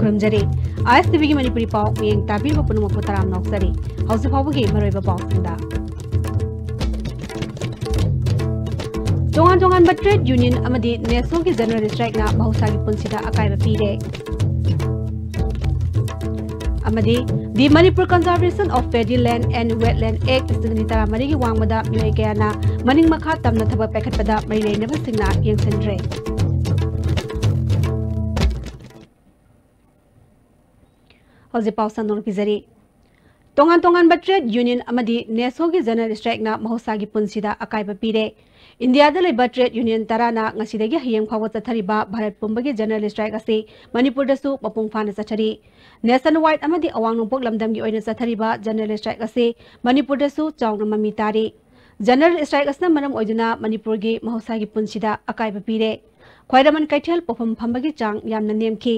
खुरमजरी ISTV की मणिपुरी पाव मियंग ताबीर पुनमक तराम नौकसरी हौसे फावगी मरोइबा पावसिंदा तोंगान trade union अमदी NESO की general strike ना बहुसा की पुंसिदा अकायबा पीरे अमदी The Manipur Conservation of Paddy Land and Wetland Act isingni tara mari gi wangmada mioi kayana maning makha tamna thaba pekhatpada mai leinaba singna yengsenre Hoje pausa non pizari Tongan trade union amadi neso gi general strike na mahosa gi punsida akaiba pire India da leba trade union tarana ngasidagi hiyeng phawa chathariba Bharat pumbagi general strike ase Manipur da su mapung phana chathari nationwide amadi awang nongpok lamdam gi oina chathariba general strike ase Manipur da su chawna mami tari general strike asna manam oiduna Manipur gi mahosa gi punsida akaiba pire khwairaman kaithel pofam phambagi chang yamna nemki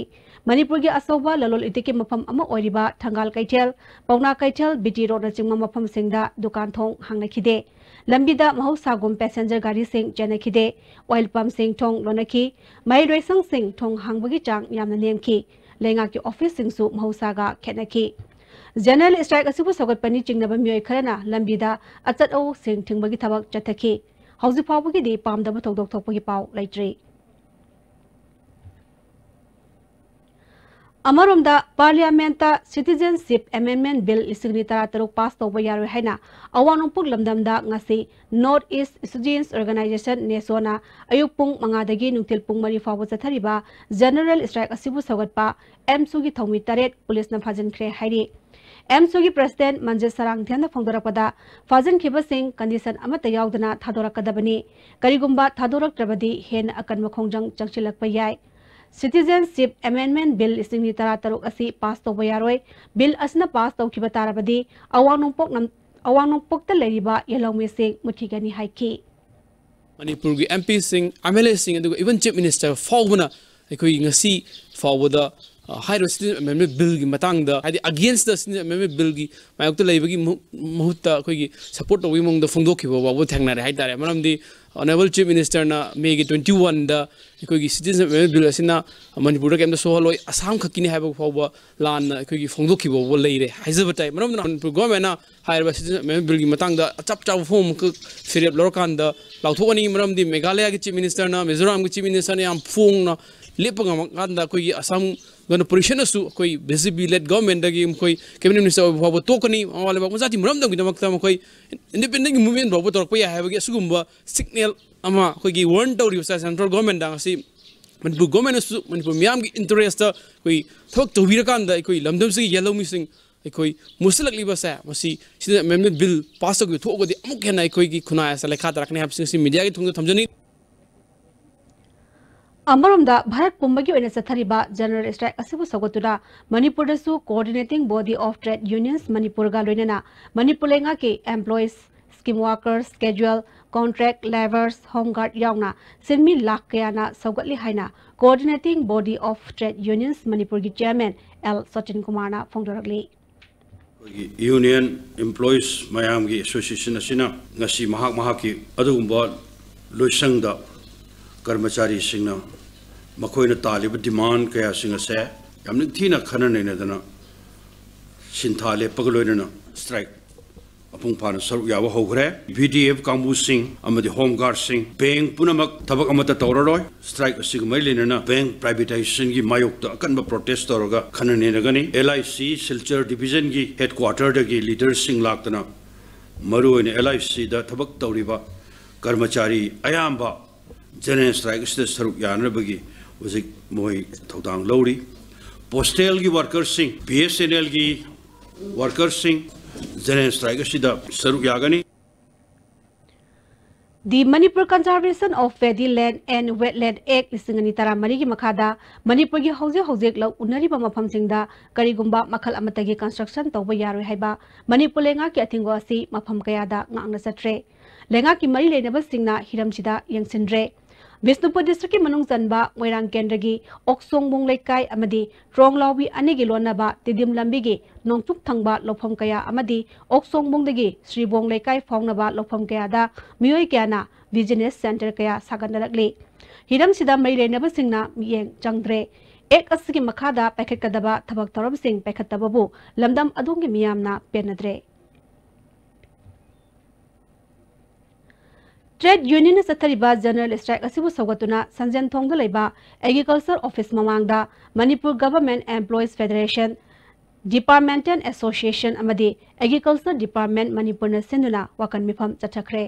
Manipur gi asoba lalol itike mafam ama oiriba thangal kaithel pauna kaithel BT road na chingma mafam singda dukan thong hangnakide lambida mahosa gum passenger gari sing janakide oil pump sing thong lonaki mai roisang sing thong hangbagi chang yamna nemki lenga ki office sing su mahosa ga khenaki general strike asibu sagat pani chingnaba mioi kharana lambida achat au sing thingbagi thabak chathaki hauji phawbagi di pamdaba thokdok thokpagi paw laitri Amaromda Parliamenta Citizenship Amendment Bill isingni tarataruk pass tawba yaroi haina awanongpuk lamdamda ngasi North East Students Organization Nesona ayupung mangadagi nungtil pung mari fawa chathariba General Strike asibu sagatpa MSU gi thomi taret police na phajin khre hairi MSU gi President Manje Sarang Dhyanna phongdorakpada phajin khiba sing condition amata yaudana thadorakadabani karigumba thadoraktrabadi hen akan makhongjang changchilakpa yai Citizenship Amendment Bill isingni tarataruk asi pass tawba yaroi bill asna pass tawkiba tarabadi awanongpok ta leriba yelawme sing muthigani haiki Manipur gi MP sing MLA sing and even Chief Minister fawbana ekoi ngasi fawda high Citizenship Amendment Bill gi matangda hadi against the Citizenship Amendment Bill gi mayokta leibagi mahutta koi gi support tawi mong da phongdokhiba wa thangnare haitare maramdi Honorable Chief Minister na May 21 da ekoi gi Citizenship Amendment Bill asina Manipur da kemda sohaloi Assam khakini haiba fawba lan ekoi gi phongdokhiba wa leire haizaba tai maramda Manipur government na haiba Citizenship Amendment Bill gi matangda chap chap form ka firep lorkan da lauthokani maramdi Meghalaya gi Chief Minister na Mizoram gi Chief Minister na yam phong na lepanga makanda ekoi gi Assam gana position asu koi BJP led government dagi koi cabinet minister babu tokani awale ba muzati muram dang gidamakta koi independent movement babu torpa ya habagi asugumba signal ama koi gi warn tawri sa central government dang asi Manipur government asu Manipur miyam gi interest koi thok tawira kanda koi lamdam si yellow missing koi muslak liba sa masi sida amendment bill pass ko thok godi amuk hena koi gi khuna sa lekha tarakne hab si media gi thung thamjani Amaromda Bharat pumbagi oina chathariba general strike asibu sagotuna Manipur da su coordinating body of trade unions Manipur ga loinana Manipur lenga ke employees scheme workers schedule contract laborers home guard yauna sinmi lakh kayana saugatli haina coordinating body of trade unions Manipur gi chairman L Sachin Kumar na phongdorakli union employees mayam gi association asina ngasi mahak ki adugumba loisangda कर्मचारी सिंह मखोइन तालिब demand कया सिंह से यामनि थीना खनने नदना सिंथाले पगलोइना strike अपुंग फान सरुक याव होग्रे VDF कांबू सिंह अमदि होम गार्ड सिंह बैंक पुनमक थबक अमत तौररोय स्ट्राइक सिंह मैलेना बैंक प्राइवेटाइजेशन की मायोक्त अकनब प्रोटेस्ट तौरगा खनने नगनी LIC सिलचर डिवीजन की हेडक्वार्टर दगी लीडर सिंह लाक्तना मरुइन LIC दा थबक तौरिबा कर्मचारी अयाम्बा General strike is the Saruk Yanabagi was a Moy Todang Lodi. Postal gi workers sing, BSNL gi workers sing, General strike is the Saruk Yagani. The Manipur Conservation of Paddy Land and Wetland Act isingani tara marigi makada Manipur gi hauze lau unari ba mafam singda karigumba makhal amatagi construction tawba yaroi haiba Manipur lenga ki athingo asi mafam kayada ngangna satre lenga ki mari leinaba singna hiramchida yangsinre Visnupur district ki manung zanba Moirang Kendragi Oksong Bung Laikai amadi Tronglaubi anigi lonaba Tidim Lambigi Nongtuk Thangba Lopam Kaya amadi Oksong Bung dagi Sri Bung Laikai Fongnaba Lopam Kaya da Mioi Kayana Business Center Kaya Sagandarakli Hiram Sida Mai Lenaba Singna Miyeng Changdre एक असगी मखादा पैखतकदबा थबक तौरमसिंग पैखतबबु लमदम अदोंगी मियामना पेनद्रे ट्रेड यूनियन सत्तरिबा जनरल स्ट्राइक असिबु सौगतुना संजन थोंगदा लेबा एग्रीकल्चर ऑफिस ममांगदा Manipur government employees federation departmental association अमदी एग्रीकल्चर डिपार्टमेंट मणिपुर न सिंधुना वाकन मिफम चथखरे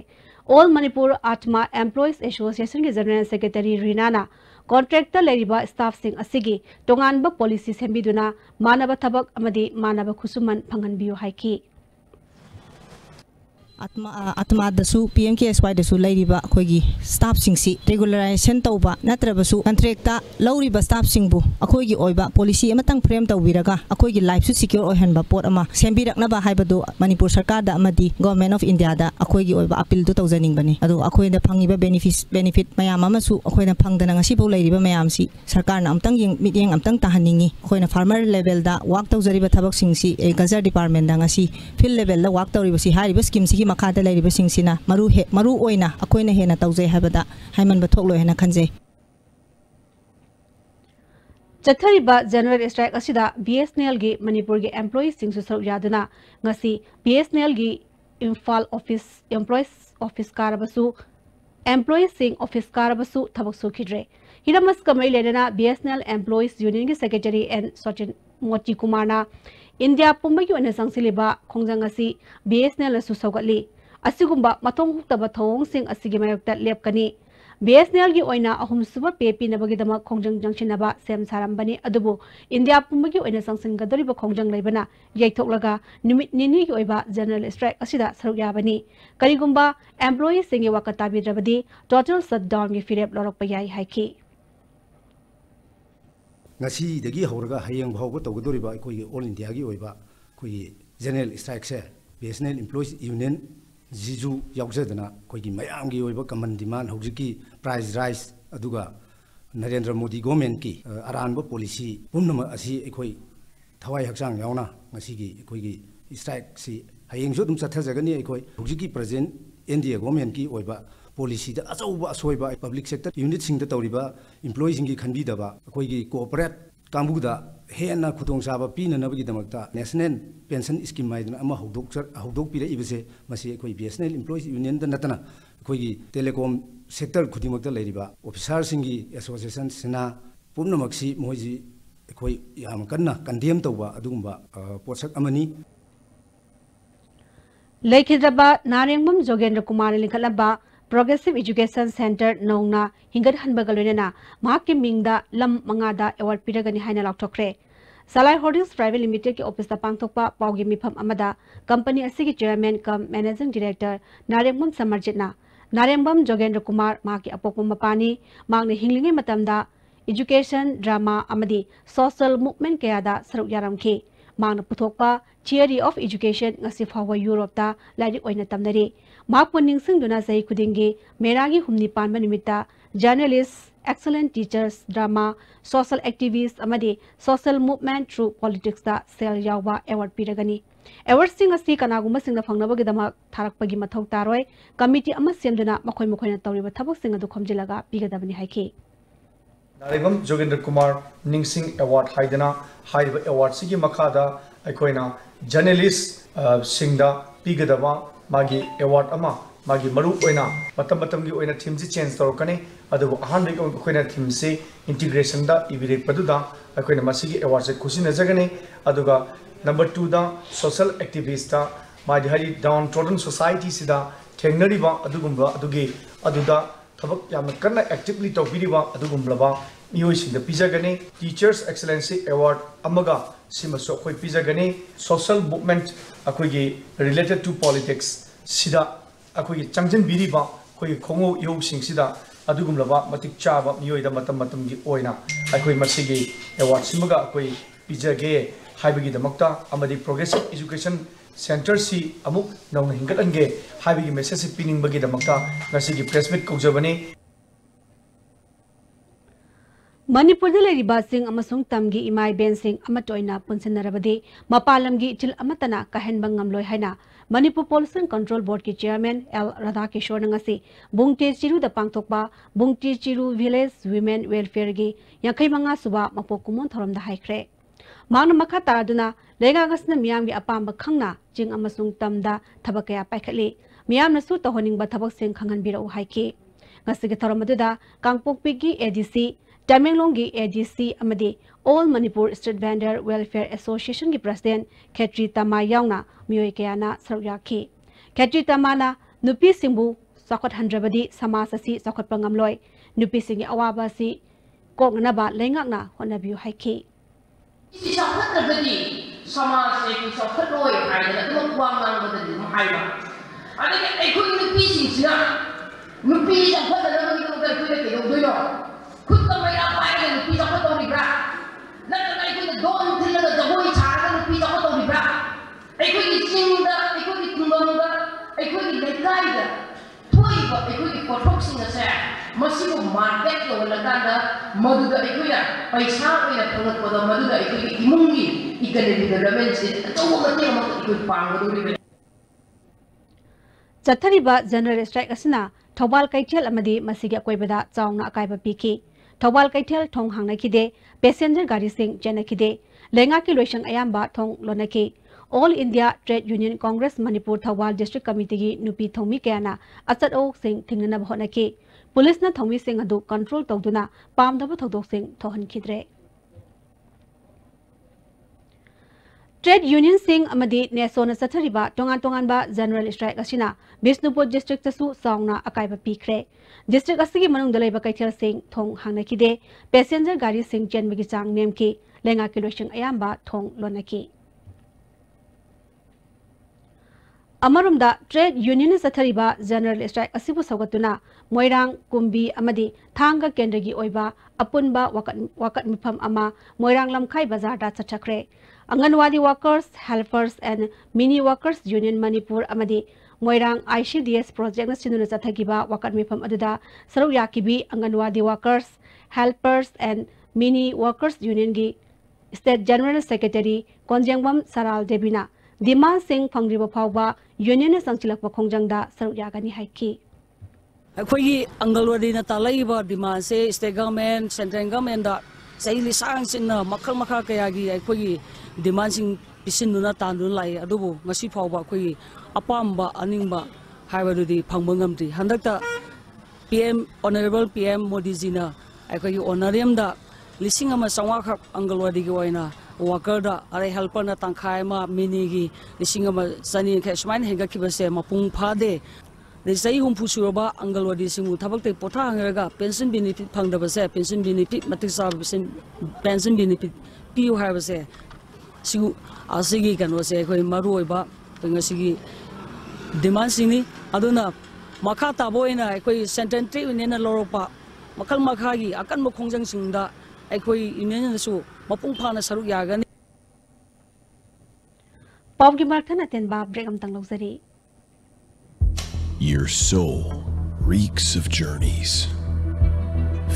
all Manipur ATMA employees association के जनरल सेक्रेटरी रीनाना कॉन्ट्रैक्टर लेरिबा स्टाफ सिंग असिगी तोंगानबा पॉलिसी सेंबिदुना मानव थबक अमदी मानव खुसुमन फंगनबियो हाइकी आत्मा दसु PMKSY दसु लाइरिबा अखोगी स्टाफ सिंगसी रेगुलराइजेशन तौबा नत्रबसु कॉन्ट्रैक्टा लौरिबा स्टाफ सिंगबु अखोगी ओइबा पॉलिसी अमतंग फ्रेम तौबिरगा अखोगी लाइफ सु सिक्योर ओहनबा पोट अमा सेंबिरकनबा हाइबदो मणिपुर सरकार दा अमदी गवर्नमेंट ऑफ इंडिया दा अखोगी ओइबा अपील दो तौजनिंगबनी अदो अखोइदा फंगिबा बेनिफिट मयाम अमसु अखोइना फंगदना ngasi बौ लाइरिबा मयामसी सरकार ना अमतंग मिटिंग अमतंग ताहनिंगी अखोइना फार्मर लेवल दा वर्क तौजरिबा थबक सिंगसी एग्रीकल्चर डिपार्टमेंट दा ngasi फील्ड लेवल दा वर्क तौरिबसी हारिबा स्कीम सी मखादा लेरिबा सिंगसिना मरु ओइना अखोइना हेना तौजै हाबदा हाइमन बथोकलो हेना खनजे चथरिबा जनरल स्ट्राइक असिदा BSNL गी मणिपुर गी एम्प्लॉयज सिंग सु सरुक यादुना ngasi BSNL गी इम्फाल ऑफिस एम्प्लॉयज ऑफिस कारबसु एम्प्लॉयज सिंग ऑफिस कारबसु थबक सुखिद्रे हिरमस कमई लेना BSNL एम्प्लॉयज यूनियन गी सेक्रेटरी एन सचिन मोची कुमारना इंडिया पुंबगी ओना संगसिलिबा खोंजंग असि BSNL सु सौगतली असिगुम्बा मतोंग हुक्तबा थौंग सिंग असिगी मायक्ता लेपकनी BSNL गी ओइना अहुम सुबा पेपी नबगिदमा खोंजंग जंगसिनबा सेम सारंबनी अदुबु इंडिया पुंबगी ओइना संगसिनगदरिबा खोंजंग लेबना यैथोकलगा निमित निनी गी ओइबा जनरल स्ट्राइक असिदा सरुक याबनी करिगुम्बा एम्प्लॉयी सिंग गी वकता बिद्रबदी टोटल शटडाउन गी फिरेप लरकपा याई हाइकी ngasi dagi hawraga hayang bhawba tawgdoriba koi all india gi oiba koi general strike se BSNL employees union jiju yaujadana koi gi mayam gi oiba common demand hojiki price rise aduga narendra modi government ki aranba policy pumnama asi koi thawai hakchang yauna ngasi gi koi gi strike si hayang jo dum chathajagani koi hojiki present india government ki oiba policy da achauba asoiba public sector unit sing da tawriba employees sing gi khanbidaba koi gi cooperate kambuda hena khutong saba pina nabagi damakta national pension scheme mai ama hodok pira ibse masi koi BSNL employees union da natana koi gi telecom sector khudimakta leiriba officer sing gi association sina pumnamaksi moji koi yam kanna condemn tawba adugumba posak amani लेखिद्रबा नारेंगमम जोगेंद्र कुमार लिखलबा progressive education centre नौना हिंगत हनबगलोनेना Mahake मिंगदा lump मंगादा award पिरगनी हाइना लाउथोखरे Salai holdings private limited के office दा पांगथोकपा पाउगी मिफम अमदा कंपनी असिगी chairman cum managing director Narengbam समर्जितना नारेंगमम जोगेंद्र कुमार महाके अपोकम मपानी मांगने हिंगलिंगे मतमदा एजुकेशन ड्रामा अमदी सोशल मूवमेंट कयादा सरुक यारमखी मांगना पुथोकपा थियरी ऑफ एजुकेशन ngasi फावा यूरोप ता लाइरिक ओइना तमनरी मापुन निंगसिंगदुना सही खुदिंगी मेरागी हुमनी पानबा निमित्ता journalist excellent teachers drama social activist अमदी सोशल मूवमेंट थ्रू पॉलिटिक्स दा सेल यावबा अवार्ड पिरगनी अवार्ड सिंग असि कनागुमा सिंगदा फंगनबगिदमा थारकपगी मथौ तारोय कमिटी अमा सेमदुना मखोय मखोयना तौरिबा थबक सिंग अदु खमजिलगा पिगदबनी हाइकी नारेगम जोगेंद्र कुमार निंगसिंग अवार्ड हाइदना हाइब अवार्ड सिगी मखादा अखोइना जर्नलिस्ट सिंगदा पिगदबा मागी अवार्ड अमा मागी मरु ओइना मतम मतम गी ओइना थीम जी चेंज तौरकने अदुबो अहान रे अखोइना थीम से इंटीग्रेशन दा इबिरे पदुदा अखोइना मसिगी अवार्ड से खुशी नजगने अदुगा नंबर 2 दा सोशल एक्टिविस्ट दा मागी हरि डाउन ट्रोडन सोसाइटी सिदा थेंगनरिबा अदुगुंबा अदुगे अदुदा थबक याम कन्ना एक्टिवली तौबिरिबा अदुगुंबलबा मियोइसिंदा पिजगने टीचर्स एक्सलेंसी अवार्ड अमगा सिमसो अखोइ पिजगने सोशल मूवमेंट अखोइगी रिलेटेड टू पॉलिटिक्स सिदा अखोइगी चंगजन बिरिबा अखोइ खोंगो योसिंग सिदा अदुगुंबलबा मतिक चाबा मियोइदा मतम मतमगी ओइना अखोइ मसिगी अवार्ड सिमगा अखोइ पिजगे हाइबगी दमक्ता अमदी प्रोग्रेसिव एजुकेशन सेंटर सी अमुक नौन हिंगतंगे हाइबगी मेसेज पिनिंगबगी दमक्ता ngasi प्रेस मीट कौजबने मणिपुर लेरिबा सिंग अमसुंग तमगी इमाई बेन सिंग अमटोइना पुनसनरबदे मपालमगी चिल अमतना कहनबंग ngamloi haina Manipur Pollution Control Board ki Chairman L Radhakishore ngasi Bungti Chiru da pangthokpa Bungti Chiru Village Women Welfare gi yankai manga suba mapokumon thorom da haikre Magna makha taraduna lega gasna miyam gi apamba khangna jing amasung tamda thabakaya paikhali miyam na su tohoning ba thabak seng khangan biro haiki ngasi gi thorom aduda Kangpokpi gi ADC Tamenglong gi ADC amadi All Manipur Street Vendor Welfare Association gi President Khetri Tama yauna miyoi kayana saryaki Khetri Tamana nupi singbu sakot handrabadi samasasi sakot pangamloi nupi singi awaba si koknaba lengakna honabiu haiki Isapatagadi samase ki sapatoi haida no kwamang badadi mahaiba adagi aikoi nupi singsina nupi sapatagadi ko ka kuya ke doyo khutta maya paida nupi sapatori bra nata aikoi don thila da boi chara nupi sapatori bra aikoi singda aikoi kungamda aikoi legaida toiba aikoi portoxing ase masibu market lo laganda maduda ikuya paisa ina pangak pada maduda ikuya imungi ikane development se tawo mate ma ikuy pangadu Chathariba general strike asina Thobal Kaithel amadi masigi akoibada chawna akaiba piki Thobal Kaithel thong hangna kide passenger gari sing chena kide lenga ki loisang ayamba thong lonaki All India Trade Union Congress Manipur Thawal District Committee gi nupi thomi kayana achat o sing thingnana bhonaki Police na thomi sing adu control tawduna pamdaba thodok sing thohan khidre Trade Union sing amadi nesona sathariba tongan ba general strike asina Bisnupur district tasu saungna akaiba pikre district asigi manung dalaiba kaithel sing thong hangna kide passenger gari sing chenbagi chang nemki lenga kilosing ayamba thong lonaki Amarumda Trade Union Sathariba General Strike Asibu Sagatuna Moirang Kumbi Amadi Thanga Kendagi Oiba Apunba Wakat Mipam Ama Moirang Lamkai Bazar da Chakre Anganwadi Workers, Helpers and Mini Workers Union Manipur Amadi Moirang ICDS Project na Sinuna Sathagiba Wakat Mipam Aduda Saru Yakibi Anganwadi Workers, Helpers and Mini Workers Union gi State General Secretary Konjangwam Saral Debina Demand Singh Pangriba Pauba Union Sangchilak Kongjangda Saru Yagani Haiki. Akwai Angalwadi na talaiba demand se state government, central government da sa ilisang sinna makal kayagi akwai demand sing pisin nuna tandun lai adubo ngasi pauba akwai apamba aningba haibadudi pangbangamti handakta PM Honorable PM Modi ji na akwai honorarium da lising ama sangwakha Angalwadi gi waina worker da are helper na tangkhai ma mini gi lising ama sani khe smain henga kibase mapung phade de sai hum phusuroba Angalwadi singu thabak te potha hangraga pension benefit phangda base pension benefit matik sa pension benefit piu ha base singu asigi kanu se khoi maru oiba pengasigi demand sini aduna makha taboina khoi centenary union loropa makal makha gi akan mo khongjang singda khoi union su mapung phana saruk yagani Pawgi marthana ten ba break am tang lawsari Your soul reeks of journeys,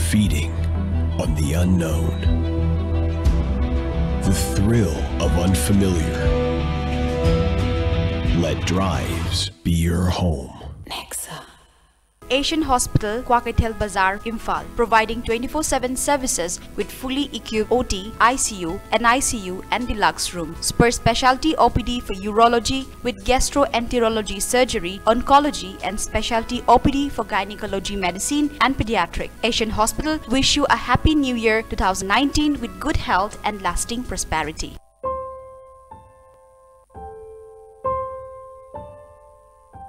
feeding on the unknown, the thrill of unfamiliar. Let drives be your home. Asian Hospital, Kwakatel Bazaar, Imphal, providing 24/7 services with fully equipped OT, ICU, NICU and deluxe room. Super specialty OPD for urology with gastroenterology surgery, oncology and specialty OPD for gynecology medicine and pediatric. Asian Hospital wish you a happy new year 2019 with good health and lasting prosperity.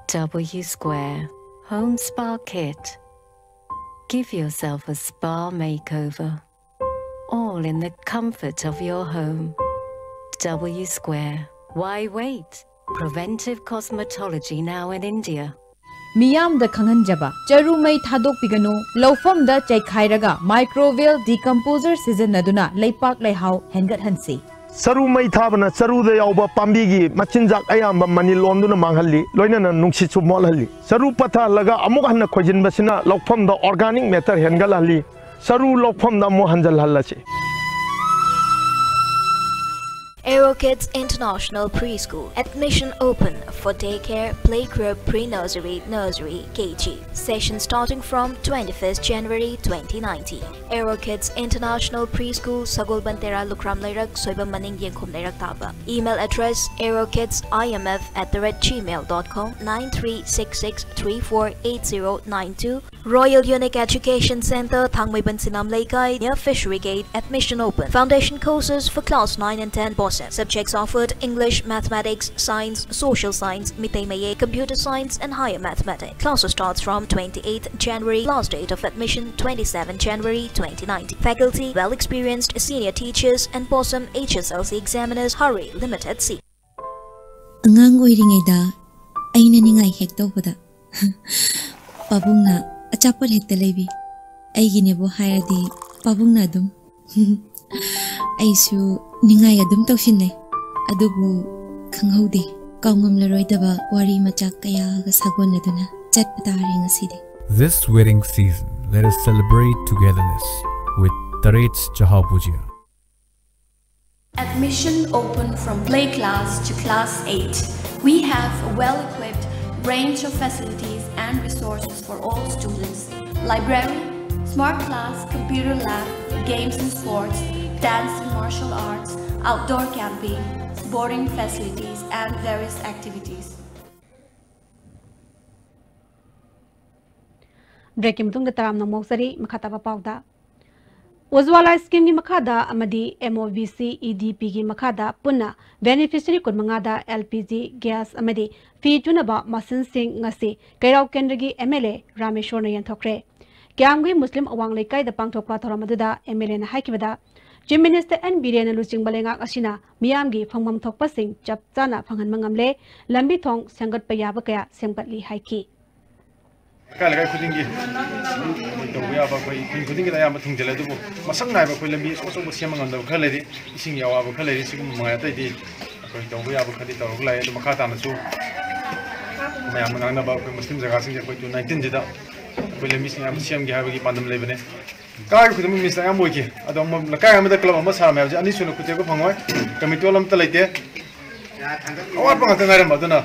W Square Home Spa Kit. Give yourself a spa makeover, all in the comfort of your home. W Square. Why wait? Preventive cosmetology now in India. Miyam da Kanganjaba, Charu Mai Thadok Pigano, Lofam da Chaikhairaga, Microbial Decomposer Season Naduna, Laypak Layhau, Hengat Hansi. Saru mai thabana saru de yauba pambigi machinjak ayamba mani lomduna manghalli loinana nungsi chu molhalli saru patha laga amuk hanna khojin basina lokpham da organic matter hengalhalli saru lokpham da mo hanjal hallasi Aero Kids International Preschool. Admission open for daycare, playgroup, pre-nursery, nursery, KG. Session starting from 21st January 2019. Aero Kids International Preschool, Sagol Bantera Lukram Lairak, Soiba Maning Yengkum Lairak Taba. Email address aerokidsimf@gmail.com, 9366348092. Royal Unique Education Center, Thangmeiban Sinam Laikai, near Fishery Gate. Admission open. Foundation courses for class 9 and 10 Boston. Subjects offered: English, Mathematics, Science, Social Science, Mitei Maye, Computer Science and Higher Mathematics. Classes starts from 28th January. Last date of admission 27 January 2019. Faculty: well experienced senior teachers and Boston HSLC examiners. Hurry, limited seat. Angang oiringaida aina ningai hek tawbada pabungna achapar hekta lebi aigine bo hairadi pabungna adum aisu ningai adum tawsinne adubu khanghaude kaungam laroidaba wari machak kaya ga sagonaduna chatpatari ngasidi. This wedding season, let us celebrate togetherness with Taret's Chahau Puja. Admission open from play class to class 8. We have a well-equipped range of facilities and resources for all students. Library, smart class, computer lab, games and sports, dance and martial arts, outdoor camping, boarding facilities and various activities. Breaking tung taram na moksari makataba pauda. Ujwala scheme gi makada amadi MOVC EDP gi makada punna beneficiary kun mangada LPG gas amadi fi tunaba masin sing ngasi kairau kendra gi MLA Rameshwar na yanthokre. Kyamgi Muslim awang lekai da pangthokpa thoramadada MLA na haikibada Chief Minister N. Biren Luching Balenga Asina, Miamgi, Fangam Tok Passing, Jap Zana, Fangan Mangamle, Lambi Tong, Sangat Payabaka, Sempatli Haiki. Kalaga Kudingi, we have a putting it. I am a thing to let go. Masanga will be also Siamang on the Kaledi, Sing Yawa Kaledi, Mayata did. We have a credit of Lay, the Makata, and so I am about Muslims are asking to 19 did up. Will miss Siam Gavi Pandam Levene. Guy could miss Amwiki. I don't want the Kayam the club must have an issue of Kutego Pangoi, Comitolam Telete. Oh, I'm not an Madonna.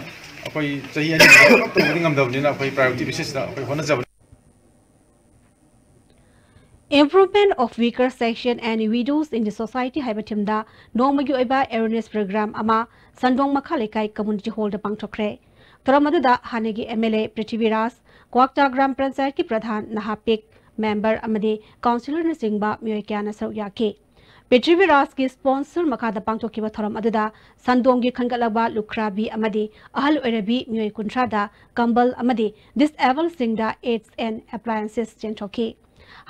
Improvement of weaker section and widows in the society Haibatimda, Nomagu Eba Awareness Program Ama, Sandong Makalekai Community Hall the Pangtokre. Toramadada Hanegi MLA Pritiviras, Kwakta Gram Pransai Ki Pradhan Nahapik, member Amadi, Councillor Nisingba Muekiana Sauyaki. Petriviras ki sponsor makada pangtoki ba thoram adada sandongi khangalaba lukrabi amadi ahal oirabi mioi kuntrada kambal amadi disabled singda aids and appliances chentoki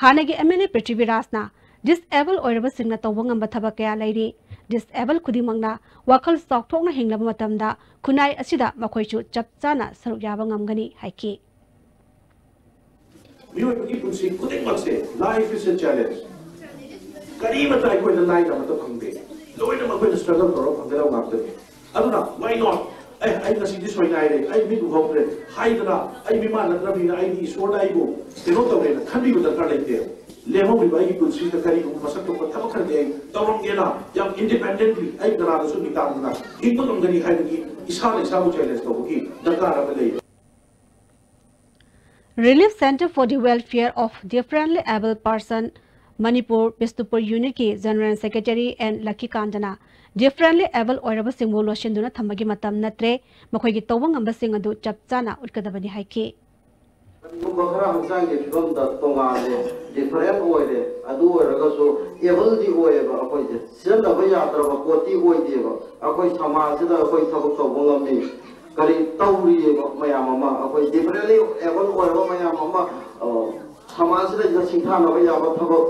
hanagi MLA Petriviras na disabled oiraba singna tawangam bathaba kaya lairi disabled khudimangna wakal stock thokna hinglaba matamda kunai asida makoichu chapchana saruk yaba ngamgani haiki mioi ki punsi khudimangse life is a challenge Karima try ko na line na to khangde loy na magwe struggle karo phangdera ngapte aduna why not ai na sidhi soi nai re ai mi du hokre haidra ai mi ma nadra bi ai di so dai go teno to re khandi bu dakar laite lemo bi bai ku si ta kari ko masak to thab khar de tawam gena yam independently ai dara su ni ta na hindu ngani hai ni isa le sa bu challenge to ki dakar ba le Relief Center for the Welfare of Differently Able Person Manipur Bistupur Unit ki General Secretary and Lucky Kandana differently able oiraba singmo loshinduna thamagi matam natre makhoi gi tawang amba sing adu chapchana utkadabani haiki Bukhara hangsang ge figam da tongale different oire adu oiraga so able di oiba akoi je sim da baya tra ba koti oi de ba akoi samaj da akoi thabuk so bongam ni kari tawri ba mayam ma akoi differently able oiraba mayam ma samaj da ja singtha na baya ba thabuk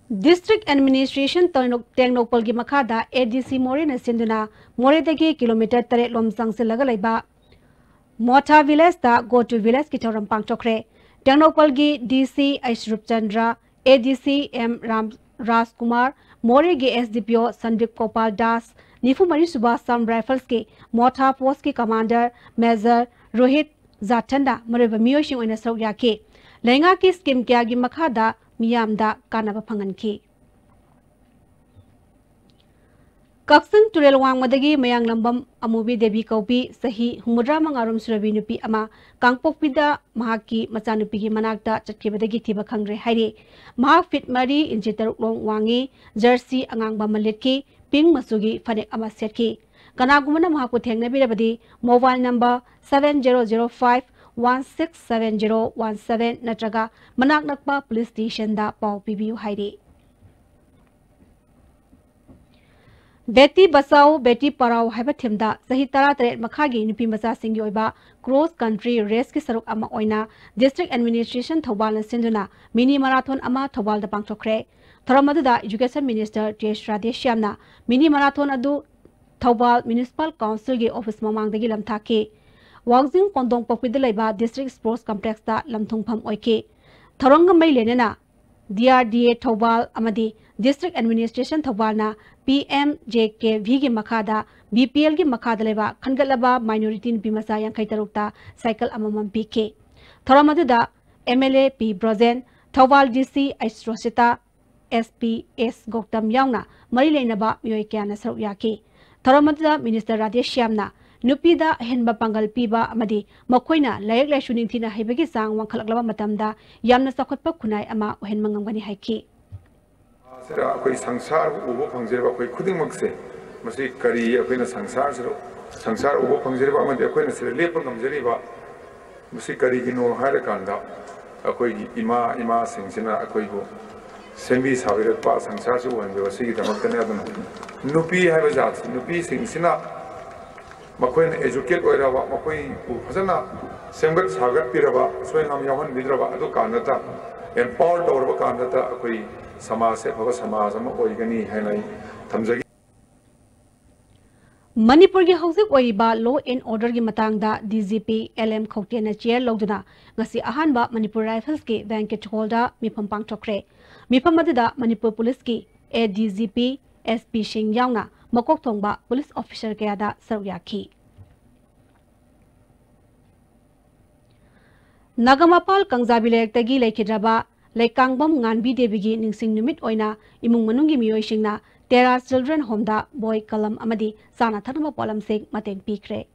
District Administration Tengnopal gi makada ADC More na sinduna More dagi kilometer 3 lomsang se laga laiba Motha village da go to village ki thoram pangchokre Tengnopal gi DC Aishrup Chandra ADC M Raj Kumar More gi SDPO Sandip Gopal Das Nifu Mari Subhas Sam Rifles ki Motha post ki commander Major Rohit Zatanda Mareva Mioshing oina Sawyake Lenga ki scheme kya gi makada मियामदा कानाबा फंगनखी कक्संग तुरेल वांगमदगी मयांग Lambam Amubi देवी कौबी सही हुमुद्रा मंगारुम सुरबी नुपी अमा कांगपोकपीदा महाकी मचानुपी की मनाक्ता चटकेबदगी थिबा खंगरे हाइरे महाक fit मरी इंची 3 लोंग वांगी Jersey अंगांगबा मलिटकी pink मसुगी फनेक अमा सेटकी कनागुमना महाकु थेंगनबिरबदी mobile number 7005167017 नत्रगा मनाक नकपा police station दा पाव पीबियु हाइरे बेटी बचाओ बेटी पढ़ाओ है थीमदा सही 13 मखागी नुपी मचा सिंगी ओइबा क्रॉस कंट्री रेस की सरुक अमा ओइना डिस्ट्रिक्ट एडमिनिस्ट्रेशन थौबाल सिंधुना मिनी मैराथन अमा थौबाल दा पांगथोखरे थरमदुदा एजुकेशन मिनिस्टर टेश राधेश्यामना मिनी मैराथन अदु थौबाल म्युनिसिपल काउंसिल की ऑफिस ममांगदगी लमथाके वांगजिंग कोंदोंग पोकपिदा लेबा डिस्ट्रिक्ट स्पोर्ट्स कॉम्प्लेक्स दा लमथुंगफम ओइके थरंग मई लेनेना DRDA थौबाल अमदी डिस्ट्रिक्ट एडमिनिस्ट्रेशन थौबालना PMJKV की मखादा BPL की मखादा लेबा खनगलबा माइनॉरिटी नुपी मचा 53 साइकिल अममम पीके थरमदुदा MLA P Brojen Thoubal DC आइस्ट्रोसिता SP S गौतम यावना मरी लेनबा मियोय क्याना सरुक याके थरमदुदा मिनिस्टर राधेश्यामना नुपीदा हेनबा पंगल पीबा अमदी मखोइना लायक लाइसु निंथिना हेबगी सांग वांखलकलबा मतमदा यामना सखतपा खुनाय अमा ओहेन मंगमगनी हाइकी सरा कोई संसार उबो फंगजेबा कोई खुदिंगमक से मसी करी अखोइना संसार उबो फंगजेबा अमदी अखोइना से लेप ngमजरीबा मसी करी गिनो हार कांदा अखोई इमा सिंगसिना अखोइबो सेंबी साबिरपा संसार सु वनबे वसिगी दमकतने अदन नुपी हाइबा जात नुपी सिंगसिना मखोइन एजुकेट ओइराबा मखोइ फजना सेंगत सागत पिराबा सोयंगम याहन बिद्राबा अदु कानता एम्पावर तौरबा कानता अखोइ समाज से भव समाज अमा ओइगनी हैनाइ थमजगी मणिपुर की हौजिक ओइबा लॉ एंड ऑर्डर की मतंगदा DGP LM खौटेना चेयर लौदुना ngasi ahanba मणिपुर राइफल्स के बैंकेट हॉलदा मिफम पांगथोखरे मिफम अदुदा मणिपुर पुलिस की ADGP SP सिंह यावना मकोक थोंगबा पुलिस ऑफिसर कयादा सरुयाखी नगमापाल कंजाबी लेक्तगी लेखिद्रबा लेकांगबम nganbi देवीगी निंगसिंग नुमित ओइना इमुंग मनुंगी मियोइसिंगना तेरा चिल्ड्रन होमदा बॉय कलम अमदी साना थनम पोलम से मतेंग पीखरे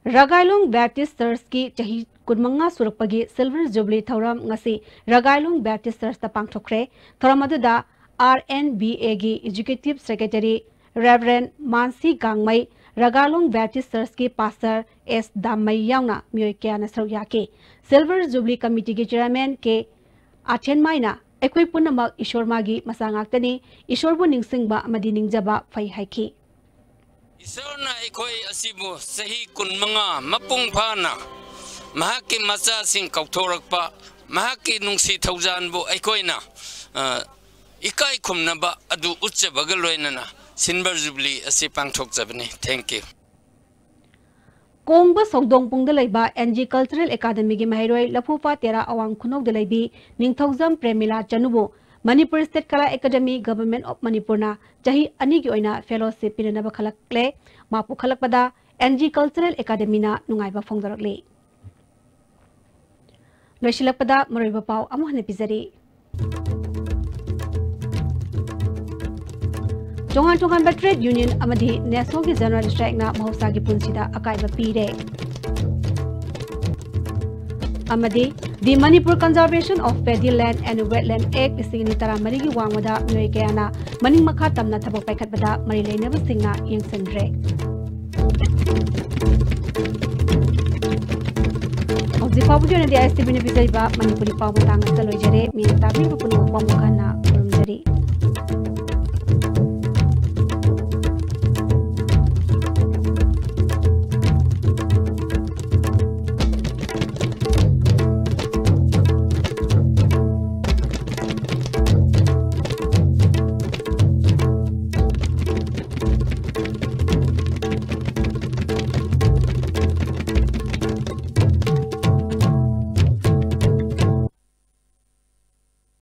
रगाइलोंग बैप्टिस्ट चर्च की चही कुनमंगा सुरकपगी सिल्वर जुबली थौरम ngasi रगाइलोंग बैप्टिस्ट चर्च ता पांगथोखरे थौरमदुदा RNBA की executive secretary reverend Mansi Gangmei Rgailong Baptist church के पास्टर S दामई यावना मियोय क्याना सरुयाके सिल्वर जुबली कमिटी के चेयरमैन के आथेनमाइना एकोइ पुनमक ईश्वरमागी मसांगाक्तनी ईश्वरबु निंगसिंगबा अमदी निंगजबा फै हाइकी ईश्वरना एकोइ असिबु सही कुनमंगा मपुंग फाना महाकी मचा सिंग कौथोरकपा महाकी नुंगसी थौजानबु एकोइना इकाई खुमनबा अदु उच्चबगा लोइनना सिल्वर जुबली असी पांगथोकजबनी थैंक यू कोंगबा सौदोंपुंग लेबा NG कल्चरल एकेडमी की महरोय लफुपा तेरा अवांग खुनोक लेबी निंगथौजम प्रेमिला चनुबो Manipur state Kala academy government of मणिपुरना चाही अनी की ओइना फेलोशिप पिननबा खलकले मापु खलकपदा NG कल्चरल एकेडमीना नुंगाइबा फोंगदरकले लोइसिलकपदा मरोइबा पाव अमहने पिजरी चोंगान चोंगान ट्रेड यूनियन अमदी नेशनल की जनरल स्ट्राइक ना महोत्सा की पुंसीदा अकाइबा पीरे अमदी दी Manipur conservation of paddy land and wetland act 2013 की वांगवदा मियोय कयाना मनिंग मखा तमना थबक पाइखतबदा मरि लेनब सिंगना यंगसनरे औजी पाबुजो ने दी ISTV ने बिजैबा मणिपुरी पाव तांग सलोइजरे मी ताबी पुनु पामुखाना रुमजरी